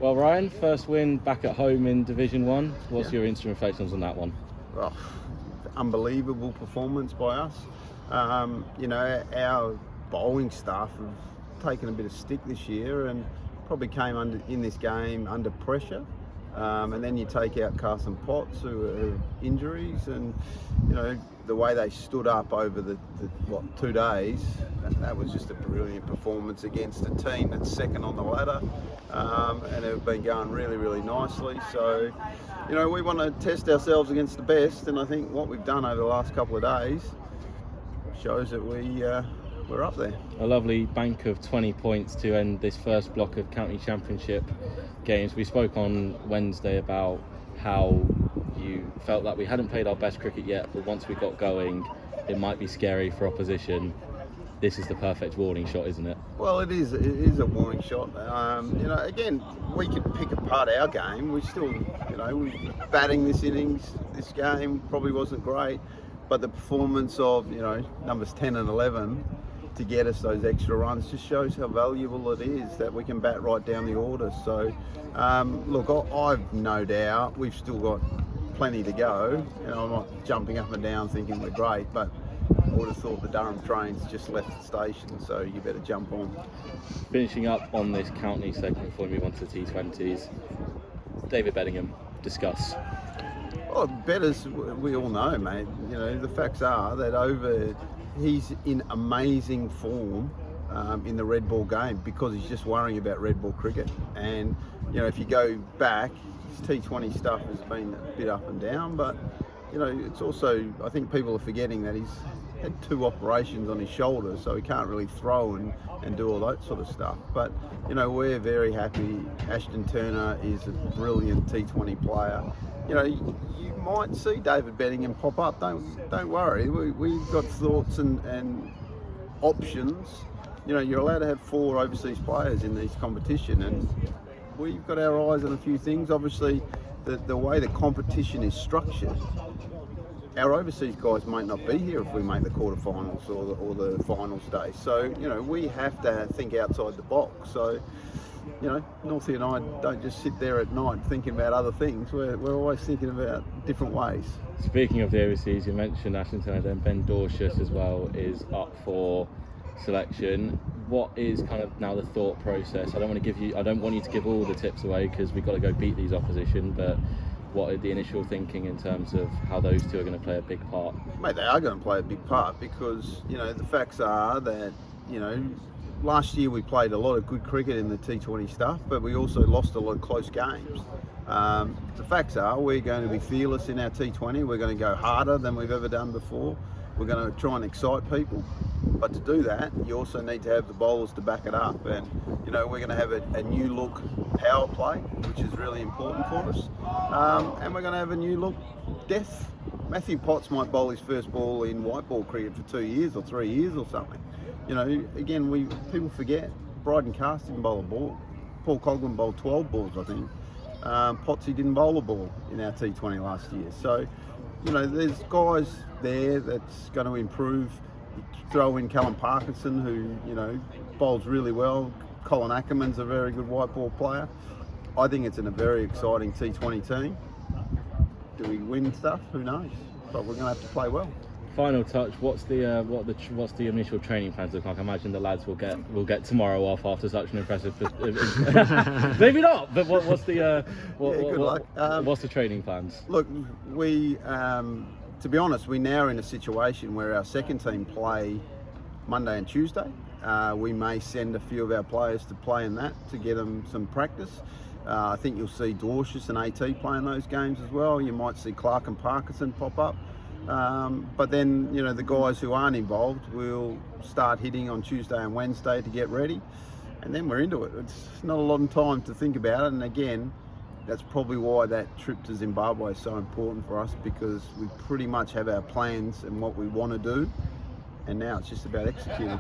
Well, Ryan, first win back at home in Division 1. What's your instant reflections on that one? Oh, unbelievable performance by us. Our bowling staff have taken a bit of stick this year and probably came in this game under pressure. And then you take out Carson Potts, who have injuries, and the way they stood up over the 2 days, that was just a brilliant performance against a team that's second on the ladder, and have been going really, really nicely. So, we want to test ourselves against the best, and I think what we've done over the last couple of days shows that we're up there. A lovely bank of 20 points to end this first block of county championship games. We spoke on Wednesday about how you felt that we hadn't played our best cricket yet, but once we got going, it might be scary for opposition. This is the perfect warning shot, isn't it? Well, it is. It is a warning shot. Again, we could pick apart our game. We still, batting this innings, this game probably wasn't great, but the performance of, numbers 10 and 11 to get us those extra runs just shows how valuable it is that we can bat right down the order. So, look, I've no doubt we've still got plenty to go. I'm not jumping up and down thinking we're great, but I would have thought the Durham train's just left the station, so you better jump on. Finishing up on this county segment before we move on to the T20s, David Bedingham, discuss. Well, Betters, we all know, mate. The facts are that he's in amazing form in the red ball game because he's just worrying about red ball cricket. And, if you go back, his T20 stuff has been a bit up and down, but, it's also, I think people are forgetting that he's had 2 operations on his shoulder, so he can't really throw and do all that sort of stuff. But, we're very happy. Ashton Turner is a brilliant T20 player. You might see David Bedingham pop up. Don't worry. We've got thoughts and options. You're allowed to have 4 overseas players in this competition, and we've got our eyes on a few things. Obviously, the way the competition is structured, our overseas guys might not be here if we make the quarterfinals or the final stage. So, we have to think outside the box. So, Northie and I don't just sit there at night thinking about other things. We're always thinking about different ways. Speaking of the overseas, you mentioned Ashton Turner, then Ben Dorshus as well is up for selection. What is kind of now the thought process? I don't want you to give all the tips away because we've got to go beat these opposition, but what are the initial thinking in terms of how those two are going to play a big part? Mate, they are going to play a big part because, the facts are that, last year we played a lot of good cricket in the T20 stuff, but we also lost a lot of close games. The facts are we're going to be fearless in our T20. We're going to go harder than we've ever done before. We're going to try and excite people. But to do that, you also need to have the bowlers to back it up. And, we're going to have a new look power play, which is really important for us. And we're going to have a new look death. Matthew Potts might bowl his first ball in white ball cricket for 2 years or 3 years or something. Again, people forget Bryden Cast didn't bowl a ball. Paul Coghlan bowled 12 balls, I think. Potsy didn't bowl a ball in our T20 last year. So, there's guys there that's going to improve. You throw in Callum Parkinson, who, bowls really well. Colin Ackerman's a very good white ball player. I think it's in a very exciting T20 team. Do we win stuff? Who knows? But we're going to have to play well. Final touch. What's the initial training plans look like? I imagine the lads will get tomorrow off after such an impressive. Maybe not. But what's the good luck. What's the training plans? Look, we to be honest, we now are in a situation where our second team play Monday and Tuesday. We may send a few of our players to play in that to get them some practice. I think you'll see Dorshus and AT playing those games as well. You might see Clark and Parkinson pop up. But then, the guys who aren't involved will start hitting on Tuesday and Wednesday to get ready. And then we're into it. It's not a lot of time to think about it. And again, that's probably why that trip to Zimbabwe is so important for us, because we pretty much have our plans and what we want to do. And now it's just about executing.